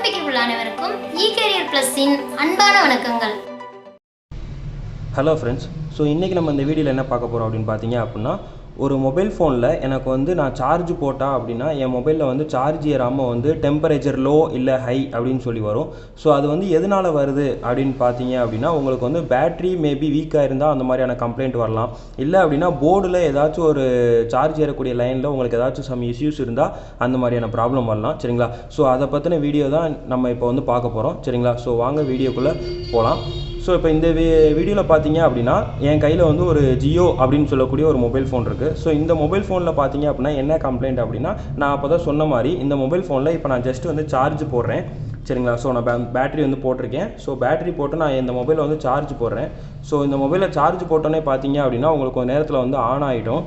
நம்பிக்கைக்குள்ள அனைவருக்கும் CAREERPLUZ இன் அன்பான வணக்கங்கள். Hello friends. ஸோ இன்றைக்கி நம்ம இந்த வீடியோவில் என்ன பார்க்க போகிறோம் அப்படின்னு பார்த்தீங்க அப்படின்னா, ஒரு மொபைல் ஃபோனில் எனக்கு வந்து நான் சார்ஜ் போட்டால் அப்படின்னா என் மொபைலில் வந்து சார்ஜ் ஏறாமல் வந்து டெம்பரேச்சர் லோ இல்லை ஹை அப்படின்னு சொல்லி வரும். ஸோ அது வந்து எதனால் வருது அப்படின்னு பார்த்தீங்க அப்படின்னா, உங்களுக்கு வந்து பேட்ரி மேபி வீக்காக இருந்தால் அந்த மாதிரியான கம்ப்ளைண்ட் வரலாம். இல்லை அப்படின்னா போர்டில் ஏதாச்சும் ஒரு சார்ஜ் ஏறக்கூடிய லைனில் உங்களுக்கு ஏதாச்சும் சம் இஷ்யூஸ் இருந்தால் அந்த மாதிரியான ப்ராப்ளம் வரலாம். சரிங்களா? ஸோ அதை பற்றின வீடியோ தான் நம்ம இப்போ வந்து பார்க்க போகிறோம். சரிங்களா? ஸோ வாங்க வீடியோக்குள்ளே போகலாம். ஸோ இப்போ இந்த வீடியோவில் பார்த்தீங்க அப்படின்னா என் கையில் வந்து ஒரு ஜியோ அப்படின்னு சொல்லக்கூடிய ஒரு மொபைல் ஃபோன் இருக்குது. ஸோ இந்த மொபைல் ஃபோனில் பார்த்தீங்க அப்படின்னா என்ன கம்ப்ளைண்ட் அப்படின்னா, நான் அப்போ தான் சொன்ன மாதிரி இந்த மொபைல் ஃபோனில் இப்போ நான் ஜஸ்ட் வந்து சார்ஜ் போடுறேன். சரிங்களா? ஸோ நான் பேட்டரி வந்து போட்டிருக்கேன். ஸோ பேட்டரி போட்டு நான் இந்த மொபைலில் வந்து சார்ஜ் போடுறேன். ஸோ இந்த மொபைலில் சார்ஜ் போட்டோன்னே பார்த்தீங்க அப்படின்னா உங்களுக்கு ஒரு நேரத்தில் வந்து ஆன் ஆகிடும்.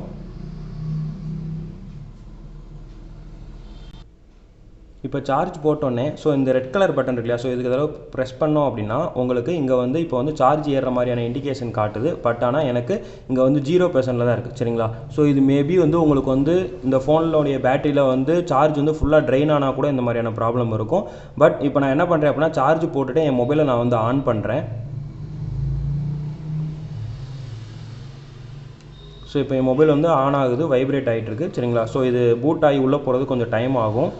இப்போ சார்ஜ் போட்டோன்னே ஸோ இந்த ரெட் கலர் பட்டன் இருக்கு இல்லையா, ஸோ இதுக்கு தடவை ப்ரெஸ் பண்ணோம் அப்படின்னா உங்களுக்கு இங்கே வந்து இப்போ வந்து சார்ஜ் ஏறுற மாதிரியான இண்டிகேஷன் காட்டுது. பட் ஆனால் எனக்கு இங்கே வந்து 0% தான் இருக்குது. சரிங்களா? ஸோ இது மேபி வந்து உங்களுக்கு வந்து இந்த ஃபோனோடைய பேட்டரியில் வந்து சார்ஜ் வந்து ஃபுல்லாக ட்ரெயின் ஆனால் கூட இந்த மாதிரியான ப்ராப்ளம் இருக்கும். பட் இப்போ நான் என்ன பண்ணுறேன் அப்படின்னா, சார்ஜ் போட்டுட்டு என் மொபைலை நான் வந்து ஆன் பண்ணுறேன். ஸோ இப்போ என் மொபைல் வந்து ஆன் ஆகுது, வைப்ரேட் ஆகிட்டுருக்கு. சரிங்களா? ஸோ இது பூட் ஆகி உள்ளே போகிறது கொஞ்சம் டைம் ஆகும்.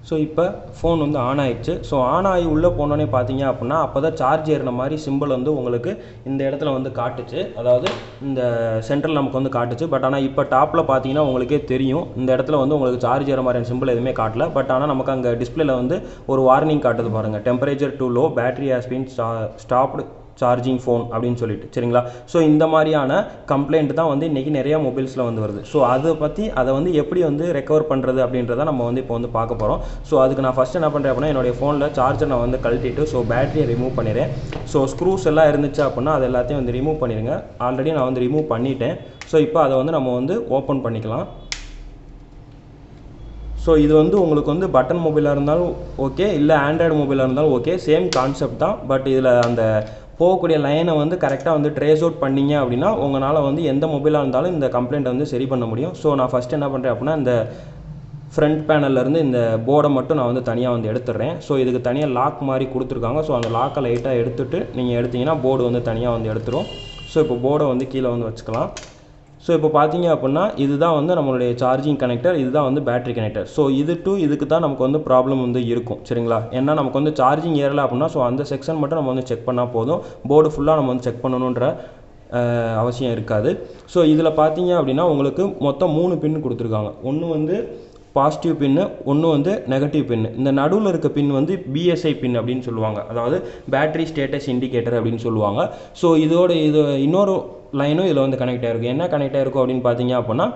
ஸோ இப்போ ஃபோன் வந்து ஆன் ஆகிடுச்சு. ஸோ ஆன் ஆகி உள்ளே போனோன்னே பார்த்தீங்க அப்படின்னா அப்போ தான் சார்ஜ் ஏறின மாதிரி சிம்பிள் வந்து உங்களுக்கு இந்த இடத்துல வந்து காட்டுச்சு. அதாவது இந்த சென்ட்ரல் நமக்கு வந்து காட்டுச்சு. பட் ஆனால் இப்போ டாப்பில் பார்த்தீங்கன்னா உங்களுக்கே தெரியும் இந்த இடத்துல வந்து உங்களுக்கு சார்ஜ் ஏற மாதிரியான சிம்பிள் எதுவுமே காட்டல. பட் ஆனால் நமக்கு அங்கே டிஸ்பிளேல வந்து ஒரு வார்னிங் காட்டுது பாருங்கள், temperature too low, battery has been stopped charging phone அப்படின்னு சொல்லிட்டு. சரிங்களா? ஸோ இந்த மாதிரியான கம்ப்ளைண்ட் தான் வந்து இன்றைக்கி நிறையா மொபைல்ஸில் வந்து வருது. ஸோ அதை வந்து எப்படி வந்து ரெக்கவர் பண்ணுறது அப்படின்றத நம்ம வந்து இப்போ வந்து பார்க்க போகிறோம். ஸோ அதுக்கு நான் ஃபஸ்ட்டு என்ன பண்ணுறேன் அப்படின்னா, என்னுடைய ஃபோனில் சார்ஜர் நான் வந்து கழட்டிட்டு ஸோ பேட்டரியை ரிமூவ் பண்ணிடுறேன். ஸோ ஸ்க்ரூஸ் எல்லாம் இருந்துச்சு அப்படின்னா அது எல்லாத்தையும் வந்து ரிமூவ் பண்ணிடுங்க. ஆல்ரெடி நான் வந்து ரிமூவ் பண்ணிட்டேன். ஸோ இப்போ அதை வந்து நம்ம வந்து ஓப்பன் பண்ணிக்கலாம். ஸோ இது வந்து உங்களுக்கு வந்து பட்டன் மொபைலாக இருந்தாலும் ஓகே, இல்லை ஆண்ட்ராய்டு மொபைலாக இருந்தாலும் ஓகே, சேம் கான்செப்ட் தான். பட் இதில் அந்த போகக்கூடிய லைனை வந்து கரெக்டாக வந்து ட்ரேஸ் அவுட் பண்ணிங்க அப்படின்னா உங்களால் வந்து எந்த மொபைலாக இருந்தாலும் இந்த கம்ப்ளைண்ட்டை வந்து சரி பண்ண முடியும். ஸோ நான் ஃபஸ்ட்டு என்ன பண்ணுறேன் அப்படின்னா, இந்த ஃப்ரண்ட் பேனல்லேருந்து இந்த போர்டை மட்டும் நான் வந்து தனியாக வந்து எடுத்துடுறேன். ஸோ இதுக்கு தனியாக லாக் மாதிரி கொடுத்துருக்காங்க. ஸோ அந்த லாக்கை லைட்டாக எடுத்துகிட்டு நீங்கள் எடுத்திங்கன்னா போர்டு வந்து தனியாக வந்து எடுத்துரும். ஸோ இப்போ போர்டை வந்து கீழே வந்து வச்சுக்கலாம். ஸோ இப்போ பார்த்தீங்க அப்படின்னா இதுதான் வந்து நம்மளுடைய சார்ஜிங் கனெக்டர், இதுதான் வந்து பேட்டரி கனெக்டர். ஸோ இதுக்கு தான் நமக்கு வந்து ப்ராப்ளம் வந்து இருக்கும். சரிங்களா? ஏன்னா நமக்கு வந்து சார்ஜிங் ஏறலை அப்படின்னா ஸோ அந்த செக்ஷன் மட்டும் நம்ம வந்து செக் பண்ணால் போதும். போர்டு ஃபுல்லாக நம்ம வந்து செக் பண்ணணுன்ற அவசியம் இருக்காது. ஸோ இதில் பார்த்தீங்க அப்படின்னா உங்களுக்கு மொத்தம் 3 பின் கொடுத்துருக்காங்க. ஒன்று வந்து பாசிட்டிவ் பின்னு, ஒன்று வந்து நெகட்டிவ் பின்னு. இந்த நடுவில் இருக்க பின் வந்து BSI பின் அப்படின்னு சொல்லுவாங்க. அதாவது பேட்டரி ஸ்டேட்டஸ் இண்டிகேட்டர் அப்படின்னு சொல்லுவாங்க. ஸோ இது இன்னொரு லைனும் இதில் வந்து கனெக்ட் ஆகிருக்கும். என்ன கனெக்ட் ஆகிருக்கும் அப்படின்னு பார்த்தீங்க அப்படின்னா,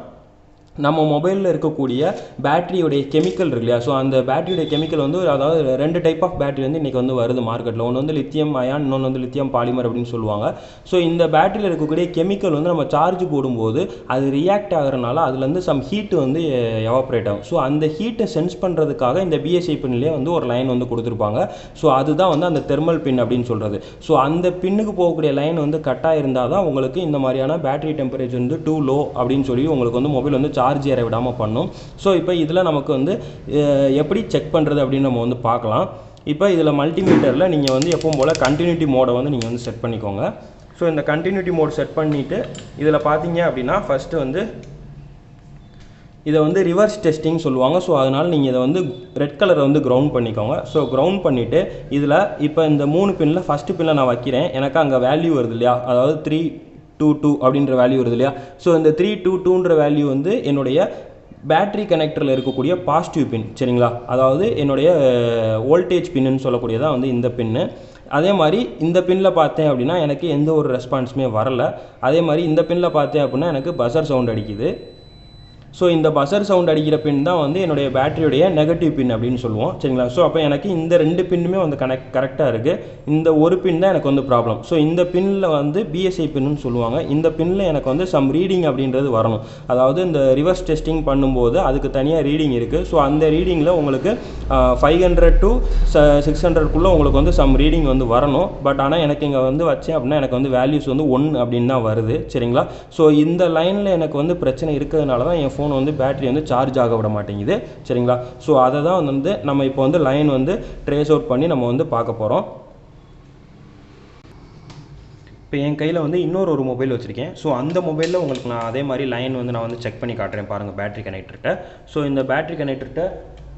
நம்ம மொபைலில் இருக்கக்கூடிய பேட்டரியுடைய கெமிக்கல் இருக்கு இல்லையா, ஸோ அந்த பேட்டரியுடைய கெமிக்கல் வந்து அதாவது 2 டைப் ஆஃப் பேட்டரி வந்து இன்றைக்கி வந்து வருது மார்க்கெட்டில். ஒன்று வந்து லித்தியம் அயான், இன்னொன்று வந்து லித்தியம் பாலிமர் அப்படின்னு சொல்லுவாங்க. ஸோ இந்த பேட்டரியில் இருக்கக்கூடிய கெமிக்கல் வந்து நம்ம சார்ஜ் போடும்போது அது ரியாக்ட் ஆகிறனால அதுலேருந்து சம் ஹீட்டு வந்து எவாப்ரேட் ஆகும். ஸோ அந்த ஹீட்டை சென்ஸ் பண்ணுறதுக்காக இந்த BSI பின்லேயே வந்து ஒரு லைன் வந்து கொடுத்துருப்பாங்க. ஸோ அதுதான் வந்து அந்த தெர்மல் பின் அப்படின்னு சொல்கிறது. ஸோ அந்த பின்னுக்கு போகக்கூடிய லைன் வந்து கட்டாக இருந்தால் தான் உங்களுக்கு இந்த மாதிரியான பேட்டரி டெம்பரேச்சர் வந்து டூ லோ அப்படின்னு சொல்லி உங்களுக்கு வந்து மொபைல் வந்து சார்ஜ் ஏற விடாமல் பண்ணும். ஸோ இப்போ இதில் நமக்கு வந்து எப்படி செக் பண்ணுறது அப்படின்னு நம்ம வந்து பார்க்கலாம். இப்போ இதில் மல்டிமீட்டரில் நீங்கள் வந்து எப்பவும் போல் கண்டினியூட்டி மோடை வந்து நீங்கள் வந்து செட் பண்ணிக்கோங்க. ஸோ இந்த கண்டினியூட்டி மோட் செட் பண்ணிவிட்டு இதில் பார்த்தீங்க அப்படின்னா ஃபஸ்ட்டு வந்து இதை வந்து ரிவர்ஸ் டெஸ்டிங் சொல்லுவாங்க. ஸோ அதனால் நீங்கள் இதை வந்து ரெட் கலரை வந்து கிரவுண்ட் பண்ணிக்கோங்க. ஸோ கிரவுண்ட் பண்ணிவிட்டு இதில் இப்போ இந்த 3 பின்னில் ஃபஸ்ட்டு பின்னில் நான் வைக்கிறேன். எனக்கு அங்கே வேல்யூ வருது இல்லையா, அதாவது 322 அப்படின்ற வேல்யூ வருது இல்லையா. ஸோ இந்த 322ன்ற வேல்யூ வந்து என்னுடைய பேட்டரி கனெக்டரில் இருக்கக்கூடிய பாசிட்டிவ் பின். சரிங்களா? அதாவது என்னுடைய வோல்டேஜ் பின்னு சொல்லக்கூடியதான் வந்து இந்த பின்னு. அதே மாதிரி இந்த பின்னில் பார்த்தேன் அப்படின்னா எனக்கு எந்த ஒரு ரெஸ்பான்ஸுமே வரலை. அதே மாதிரி இந்த பின்னில் பார்த்தேன் அப்படின்னா எனக்கு பஸர் சவுண்ட் அடிக்குது. ஸோ இந்த பஸர் சவுண்ட் அடிக்கிற பின் தான் வந்து என்னுடைய பேட்டரியுடைய நெகட்டிவ் பின் அப்படின்னு சொல்லுவோம். சரிங்களா? ஸோ அப்போ எனக்கு இந்த 2 பின்னுமே வந்து கரெக்டாக இருக்குது. இந்த ஒரு பின் தான் எனக்கு வந்து ப்ராப்ளம். ஸோ இந்த பின்னில் வந்து BSI பின்னு சொல்லுவாங்க. இந்த பின்னில் எனக்கு வந்து சம் ரீடிங் அப்படின்றது வரணும். அதாவது இந்த ரிவர்ஸ் டெஸ்டிங் பண்ணும்போது அதுக்கு தனியாக ரீடிங் இருக்குது. ஸோ அந்த ரீடிங்கில் உங்களுக்கு 500 to 600க்குள்ளே உங்களுக்கு வந்து சம் ரீடிங் வந்து வரணும். பட் ஆனால் எனக்கு இங்கே வந்து வச்சேன் அப்படின்னா எனக்கு வந்து வேல்யூஸ் வந்து 1 அப்படின்னு தான் வருது. சரிங்களா? ஸோ இந்த லைனில் எனக்கு வந்து பிரச்சனை இருக்கிறதுனால தான் என் ஃபோன் வந்து பேட்டரி வந்து சார்ஜ் ஆக விட மாட்டேங்குது சரிங்களா. ஸோ அதை தான் வந்து நம்ம இப்போ வந்து லைன் வந்து ட்ரேஸ் அவுட் பண்ணி நம்ம வந்து பார்க்க போகிறோம். இப்போ என் கையில் வந்து இன்னொரு மொபைல் வச்சுருக்கேன். ஸோ அந்த மொபைலில் உங்களுக்கு நான் அதே மாதிரி லைன் வந்து நான் வந்து செக் பண்ணி காட்டுறேன் பாருங்கள் பேட்டரி கனெக்டர்கிட்ட. ஸோ இந்த பேட்டரி கனெக்டர்கிட்ட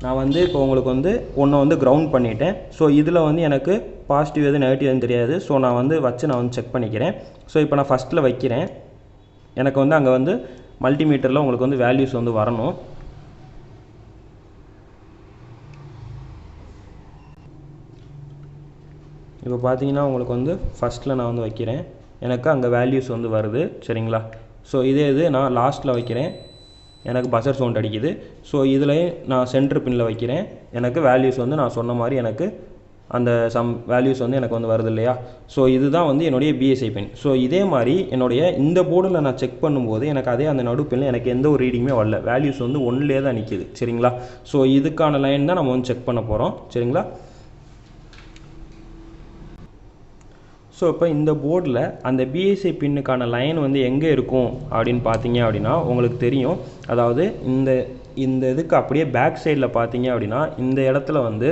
நான் வந்து இப்போ உங்களுக்கு வந்து ஒன்றை வந்து கிரவுண்ட் பண்ணிட்டேன். ஸோ இதில் வந்து எனக்கு பாசிட்டிவ் எது நெகட்டிவ் எதுவும் தெரியாது. ஸோ நான் வந்து வச்சு நான் வந்து செக் பண்ணிக்கிறேன். ஸோ இப்போ நான் ஃபஸ்ட்டில் வைக்கிறேன். எனக்கு வந்து அங்கே வந்து மல்டிமீட்டரில் உங்களுக்கு வந்து வேல்யூஸ் வந்து வரணும். இப்போ பார்த்தீங்கன்னா உங்களுக்கு வந்து ஃபஸ்ட்டில் நான் வந்து வைக்கிறேன். எனக்கு அங்கே வேல்யூஸ் வந்து வருது சரிங்களா. ஸோ இது நான் லாஸ்ட்டில் வைக்கிறேன். எனக்கு பஸர் சவுண்ட் அடிக்குது. ஸோ இதுலேயும் நான் சென்டர் பின்னில் வைக்கிறேன். எனக்கு வேல்யூஸ் வந்து நான் சொன்ன மாதிரி எனக்கு அந்த சம் வேல்யூஸ் வந்து எனக்கு வந்து வருது இல்லையா. ஸோ இதுதான் வந்து என்னுடைய பிஎஸ்ஐ பின். ஸோ இதே மாதிரி என்னுடைய இந்த போர்டில் நான் செக் பண்ணும்போது எனக்கு அதே அந்த நடுப்பின்னில் எனக்கு எந்த ஒரு ரீடிங்குமே வரல. வேல்யூஸ் வந்து ஒன்றிலே தான் நிற்கிது சரிங்களா. ஸோ இதுக்கான லைன் தான் நம்ம வந்து செக் பண்ண போகிறோம் சரிங்களா. ஸோ இப்போ இந்த போர்டில் அந்த பிஎஸ்ஐ பின்னுக்கான லைன் வந்து எங்கே இருக்கும் அப்படின்னு பார்த்தீங்க அப்படின்னா உங்களுக்கு தெரியும். அதாவது இந்த இதுக்கு அப்படியே பேக் சைடில் பார்த்தீங்க அப்படின்னா இந்த இடத்துல வந்து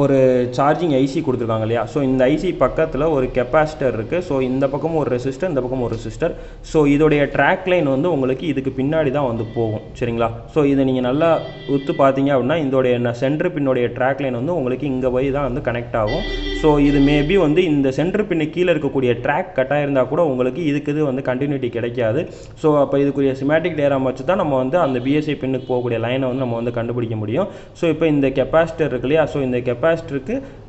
ஒரு சார்ஜிங் ஐசி கொடுத்துருக்காங்க இல்லையா. ஸோ இந்த ஐசி பக்கத்தில் ஒரு கெப்பாசிட்டர் இருக்குது. ஸோ இந்த பக்கமும் ஒரு ரெசிஸ்டர், இந்த பக்கமும் ஒரு ரெசிஸ்டர். ஸோ இதோடைய ட்ராக் லைன் வந்து உங்களுக்கு இதுக்கு பின்னாடி தான் வந்து போகும் சரிங்களா. ஸோ இதை நீங்கள் நல்லா உத்து பார்த்தீங்க அப்படின்னா இதோடைய சென்டர் பின்னுடைய ட்ராக் லைன் வந்து உங்களுக்கு இங்கே போய் தான் வந்து கனெக்ட் ஆகும். ஸோ இது மேபி வந்து இந்த சென்டர் பின்னு கீழே இருக்கக்கூடிய ட்ராக் கட்டாக இருந்தால் கூட உங்களுக்கு இதுக்கு இது வந்து கண்டினியூட்டி கிடைக்காது. ஸோ அப்போ இதுக்குரிய சிமேட்டிக் டயக்ராம் வச்சு தான் நம்ம வந்து அந்த பிஎஸ்ஐ பின்னுக்கு போகக்கூடிய லைனை வந்து நம்ம வந்து கண்டுபிடிக்க முடியும். ஸோ இப்போ இந்த கெப்பாசிட்டர் இருக்கு இல்லையா. ஸோ இந்த கெப்பாசிட்டருக்கு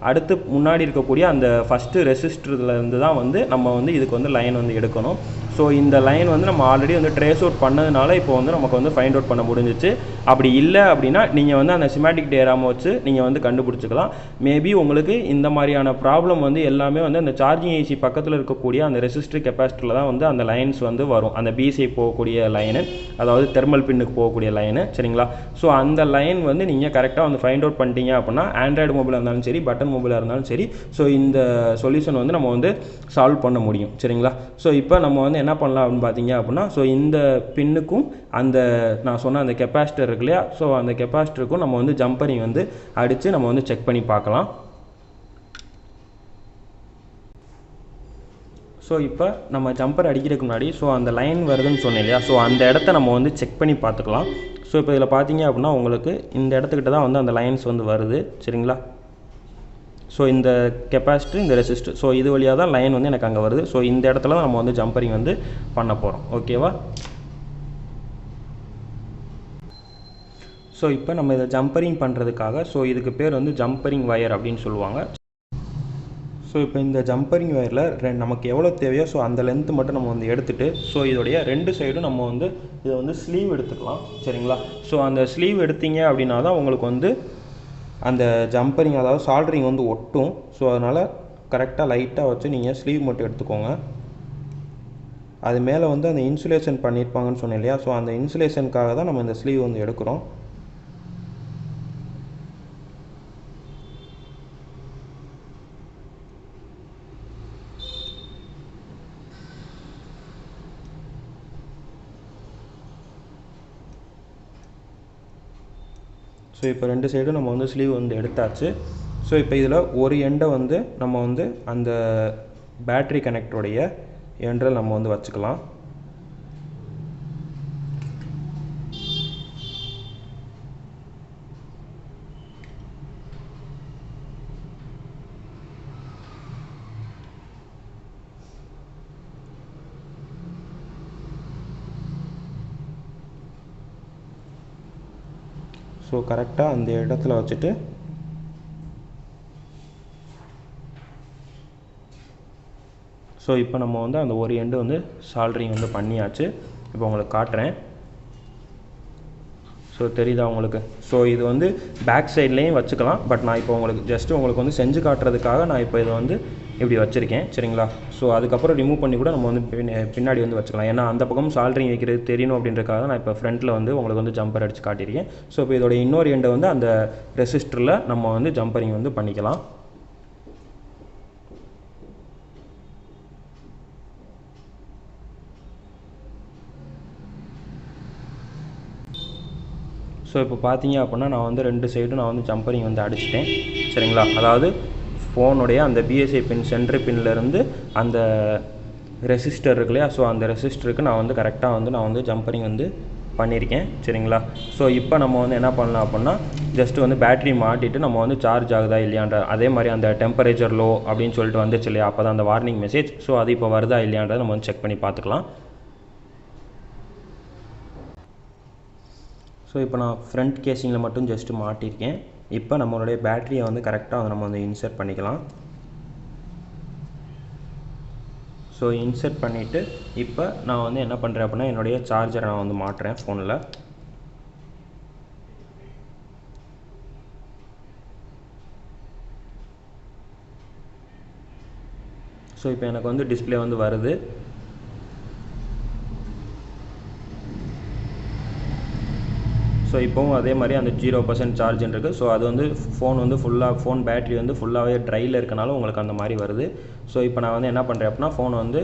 அடுத்து முன்னாடி இருக்கக்கூடிய அந்த ஃபஸ்ட்டு ரெசிஸ்டர்லேருந்து தான் வந்து நம்ம வந்து இதுக்கு வந்து லைன் வந்து எடுக்கணும். ஸோ இந்த லைன் வந்து நம்ம ஆல்ரெடி வந்து ட்ரேஸ் அவுட் பண்ணதுனால இப்போ வந்து நமக்கு வந்து ஃபைண்ட் அவுட் பண்ண முடிஞ்சிச்சு. அப்படி இல்லை அப்படின்னா நீங்கள் வந்து அந்த சிமேட்டிக் டயக்ராம் வச்சு நீங்கள் வந்து கண்டுபிடிச்சிக்கலாம். மேபி உங்களுக்கு இந்த மாதிரியான ப்ராப்ளம் வந்து எல்லாமே வந்து அந்த சார்ஜிங் ஐசி பக்கத்தில் இருக்கக்கூடிய அந்த ரெசிஸ்டர் கெப்பாசிட்டரில் தான் வந்து அந்த லைன்ஸ் வந்து வரும். அந்த பிஎஸ்ஐ போகக்கூடிய லைனு, அதாவது தெர்மல் பின்னுக்கு போகக்கூடிய லைனு சரிங்களா. ஸோ அந்த லைன் வந்து நீங்கள் கரெக்டாக வந்து ஃபைண்ட் அவுட் பண்ணிட்டீங்க அப்படின்னா ஆண்ட்ராய்டு மொபைலாக இருந்தாலும் சரி, பட்டன் மொபைலாக இருந்தாலும் சரி, ஸோ இந்த சொல்யூஷன் வந்து நம்ம வந்து சால்வ் பண்ண முடியும் சரிங்களா. ஸோ இப்போ நம்ம வந்து என்ன பண்ணலாம் அப்படின்னு பார்த்தீங்க அப்படின்னா, ஸோ இந்த பின்னுக்கும் அந்த நான் சொன்ன அந்த கெப்பாசிட்டர் இருக்கு இல்லையா. ஸோ அந்த கெப்பாசிட்டருக்கும் நம்ம வந்து ஜம்பரிங் வந்து அடித்து நம்ம வந்து செக் பண்ணி பார்க்கலாம். ஸோ இப்போ நம்ம ஜம்பர் அடிக்கிறதுக்கு முன்னாடி ஸோ அந்த லைன் வருதுன்னு சொன்னேன் இல்லையா. ஸோ அந்த இடத்த நம்ம வந்து செக் பண்ணி பார்த்துக்கலாம். ஸோ இப்போ இதில் பார்த்தீங்க அப்படின்னா உங்களுக்கு இந்த இடத்துக்கிட்ட தான் வந்து அந்த லைன்ஸ் வந்து வருது சரிங்களா. ஸோ இந்த கெப்பாசிட்டர், இந்த ரெசிஸ்டர், ஸோ இது வழியாக தான் லைன் வந்து எனக்கு அங்கே வருது. ஸோ இந்த இடத்துல தான் நம்ம வந்து ஜம்பரிங் வந்து பண்ண போகிறோம் ஓகேவா. ஸோ இப்போ நம்ம இதை ஜம்பரிங் பண்ணுறதுக்காக ஸோ இதுக்கு பேர் வந்து ஜம்பரிங் வயர் அப்படின்னு சொல்லுவாங்க. ஸோ இப்போ இந்த ஜம்பரிங் வயரில் நமக்கு எவ்வளோ தேவையோ ஸோ அந்த லென்த்து மட்டும் நம்ம வந்து எடுத்துகிட்டு ஸோ இதோடைய ரெண்டு சைடும் நம்ம வந்து இதை வந்து ஸ்லீவ் எடுத்துக்கலாம் சரிங்களா. ஸோ அந்த ஸ்லீவ் எடுத்தீங்க அப்படின்னா தான் உங்களுக்கு வந்து அந்த ஜம்பரிங் அதாவது சால்டரிங் வந்து ஒட்டும். ஸோ அதனால் கரெக்டாக லைட்டாக வச்சு நீங்கள் ஸ்லீவ் மட்டும் எடுத்துக்கோங்க. அது மேலே வந்து அந்த இன்சுலேஷன் பண்ணியிருப்பாங்கன்னு சொன்னேன் இல்லையா. ஸோ அந்த இன்சுலேஷனுக்காக தான் நம்ம இந்த ஸ்லீவ் வந்து எடுக்கிறோம். ஸோ இப்போ ரெண்டு சைடும் நம்ம வந்து ஸ்லீவ் வந்து எடுத்தாச்சு. ஸோ இப்போ இதில் ஒரு எண்டை வந்து நம்ம வந்து அந்த பேட்ரி கனெக்டருடைய எண்டில் நம்ம வந்து வச்சுக்கலாம். ஸோ கரெக்டாக அந்த இடத்துல வச்சுட்டு ஸோ இப்போ நம்ம வந்து அந்த ஒரு எண்டு வந்து சால்டரிங் வந்து பண்ணியாச்சு. இப்போ உங்களுக்கு காட்டுறேன். ஸோ தெரியுதா உங்களுக்கு. ஸோ இது வந்து பேக் சைட்லேயும் வச்சுக்கலாம். பட் நான் இப்போ உங்களுக்கு ஜஸ்ட்டு உங்களுக்கு வந்து செஞ்சு காட்டுறதுக்காக நான் இப்போ இதை வந்து இப்படி வச்சுருக்கேன் சரிங்களா. ஸோ அதுக்கப்புறம் ரிமூவ் பண்ணி கூட நம்ம வந்து பின்னாடி வந்து வச்சுக்கலாம். ஏன்னா அந்த பக்கம் சால்டரிங் வைக்கிறது தெரியணும் அப்படின்றதுக்காக நான் இப்போ ஃப்ரண்ட்டில் வந்து உங்களுக்கு வந்து ஜம்பர் அடித்து காட்டியிருக்கேன். ஸோ இப்போ இதோட இன்னொரு எண்டை வந்து அந்த ரெசிஸ்டரில் நம்ம வந்து ஜம்பரிங் வந்து பண்ணிக்கலாம். ஸோ இப்போ பார்த்தீங்க அப்படின்னா நான் வந்து 2 சைடும் நான் வந்து ஜம்பரிங் வந்து அடிச்சிட்டேன் சரிங்களா. அதாவது ஃபோனுடைய அந்த பிஎஸ்ஐ பின் சென்ட்ரு பின்லேருந்து அந்த ரெசிஸ்டர் இருக்கு இல்லையா, ஸோ அந்த ரெசிஸ்டருக்கு நான் வந்து கரெக்டாக வந்து நான் வந்து ஜம்பரிங் வந்து பண்ணியிருக்கேன் சரிங்களா. ஸோ இப்போ நம்ம வந்து என்ன பண்ணலாம் அப்படின்னா ஜஸ்ட்டு வந்து பேட்ரி மாட்டிட்டு நம்ம வந்து சார்ஜ் ஆகுதா இல்லையான்ற அதே மாதிரி அந்த டெம்பரேச்சர் லோ அப்படின்னு சொல்லிட்டு வந்துச்சு இல்லையா, அப்போ தான் அந்த வார்னிங் மெசேஜ். ஸோ அது இப்போ வருதா இல்லையான்றதை நம்ம வந்து செக் பண்ணி பார்த்துக்கலாம். ஸோ இப்போ நான் ஃப்ரண்ட் கேசிங்கில் மட்டும் ஜஸ்ட்டு மாட்டியிருக்கேன். இப்போ நம்மளுடைய பேட்டரியை வந்து கரெக்டாக வந்து நம்ம வந்து இன்சர்ட் பண்ணிக்கலாம். ஸோ இன்சர்ட் பண்ணிவிட்டு இப்போ நான் வந்து என்ன பண்ணுறேன் அப்படின்னா என்னுடைய சார்ஜரை நான் வந்து மாட்டுறேன் ஃபோனில். ஸோ இப்போ எனக்கு வந்து டிஸ்பிளே வந்து வருது. ஸோ இப்போவும் அதே மாதிரி அந்த 0% சார்ஜ் இருக்குது. ஸோ அது வந்து ஃபோன் வந்து ஃபோன் பேட்டரி வந்து ஃபுல்லாகவே ட்ரையில் இருக்கனால உங்களுக்கு அந்த மாதிரி வருது. ஸோ இப்போ நான் வந்து என்ன பண்ணுறேன் அப்படின்னா ஃபோனை வந்து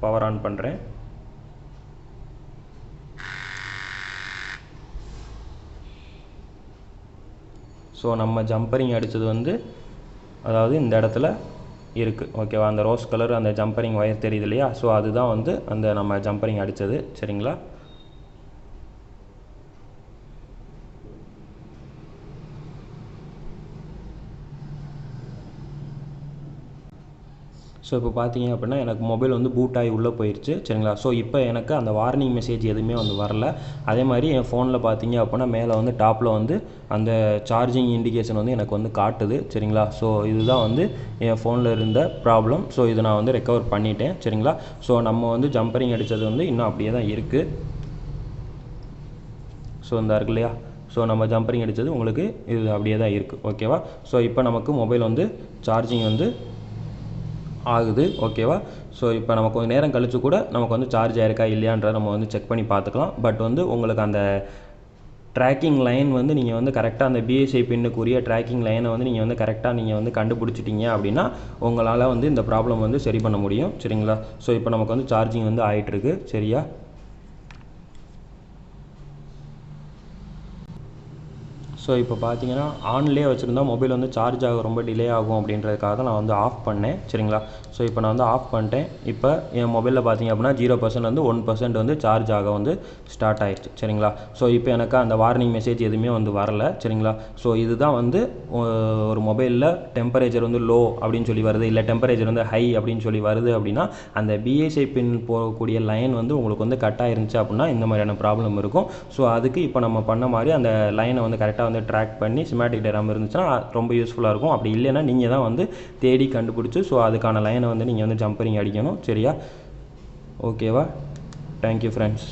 பவர் ஆன் பண்ணுறேன். ஸோ நம்ம ஜம்பரிங் அடித்தது வந்து அதாவது இந்த இடத்துல இருக்குது ஓகேவா, அந்த ரோஸ் கலர் அந்த ஜம்பரிங் ஒயர் தெரியுது இல்லையா, ஸோ அதுதான் வந்து அந்த நம்ம ஜம்பரிங் அடித்தது சரிங்களா. ஸோ இப்போ பார்த்தீங்க அப்படின்னா எனக்கு மொபைல் வந்து பூட் ஆகி உள்ளே போயிடுச்சு சரிங்களா. ஸோ இப்போ எனக்கு அந்த வார்னிங் மெசேஜ் எதுவுமே வந்து வரல. அதே மாதிரி என் ஃபோனில் பார்த்தீங்க அப்படின்னா மேலே வந்து டாப்பில் வந்து அந்த சார்ஜிங் இண்டிகேஷன் வந்து எனக்கு வந்து காட்டுது சரிங்களா. ஸோ இதுதான் வந்து என் ஃபோனில் இருந்த ப்ராப்ளம். ஸோ இதை நான் வந்து ரெக்கவர் பண்ணிட்டேன் சரிங்களா. ஸோ நம்ம வந்து ஜம்பரிங் அடித்தது வந்து இன்னும் அப்படியே தான் இருக்குது. ஸோ இந்த இருக்கு இல்லையா, ஸோ நம்ம ஜம்பரிங் அடித்தது உங்களுக்கு இது அப்படியே தான் இருக்குது ஓகேவா. ஸோ இப்போ நமக்கு மொபைல் வந்து சார்ஜிங் வந்து ஆகுது ஓகேவா. ஸோ இப்போ நம்ம கொஞ்சம் நேரம் கழிச்சு கூட நமக்கு வந்து சார்ஜ் ஆயிருக்கா இல்லையான்றதை நம்ம வந்து செக் பண்ணி பார்த்துக்கலாம். பட் வந்து உங்களுக்கு அந்த ட்ராக்கிங் லைன் வந்து நீங்கள் வந்து கரெக்டாக அந்த பிஎஸ்ஐ பின்னுக்குரிய ட்ராக்கிங் லைனை வந்து நீங்கள் வந்து கரெக்டாக நீங்கள் வந்து கண்டுபிடிச்சிட்டிங்க அப்படின்னா உங்களால் வந்து இந்த ப்ராப்ளம் வந்து சரி பண்ண முடியும் சரிங்களா. ஸோ இப்போ நமக்கு வந்து சார்ஜிங் வந்து ஆகிட்டுருக்கு சரியா. ஸோ இப்போ பார்த்தீங்கன்னா ஆன்லேயே வச்சுருந்தா மொபைல் வந்து சார்ஜ் ஆக ரொம்ப டிலே ஆகும் அப்படின்றதுக்காக தான் நான் வந்து ஆஃப் பண்ணேன் சரிங்களா. ஸோ இப்போ நான் வந்து ஆஃப் பண்ணிட்டேன். இப்போ என் மொபைலில் பார்த்தீங்க அப்படின்னா 0% வந்து 1% வந்து சார்ஜ் ஆக வந்து ஸ்டார்ட் ஆகிடுச்சு சரிங்களா. ஸோ இப்போ எனக்கு அந்த வார்னிங் மெசேஜ் எதுவுமே வந்து வரல சரிங்களா. ஸோ இதுதான் வந்து ஒரு மொபைலில் டெம்பரேச்சர் வந்து லோ அப்படின்னு சொல்லி வருது இல்லை டெம்பரேச்சர் வந்து ஹை அப்படின்னு சொல்லி வருது அப்படின்னா அந்த பிஎஸ்ஐ பின் போகக்கூடிய லைன் வந்து உங்களுக்கு வந்து கட் ஆயிருந்துச்சு அப்படின்னா இந்த மாதிரியான ப்ராப்ளம் இருக்கும். ஸோ அதுக்கு இப்போ நம்ம பண்ண மாதிரி அந்த லைனை வந்து கரெக்டாக வந்து ட்ராக் பண்ணி சிமேட்டிக் டயக்ராம் இருந்துச்சுன்னா ரொம்ப யூஸ்ஃபுல்லாக இருக்கும். அப்படி இல்லைன்னா நீங்கள் தான் வந்து தேடி கண்டுபிடிச்சி ஸோ அதுக்கான லைனை வந்து நீங்கள் வந்து ஜம்பரிங் அடிக்கணும் சரியா. ஓகேவா. Thank you friends.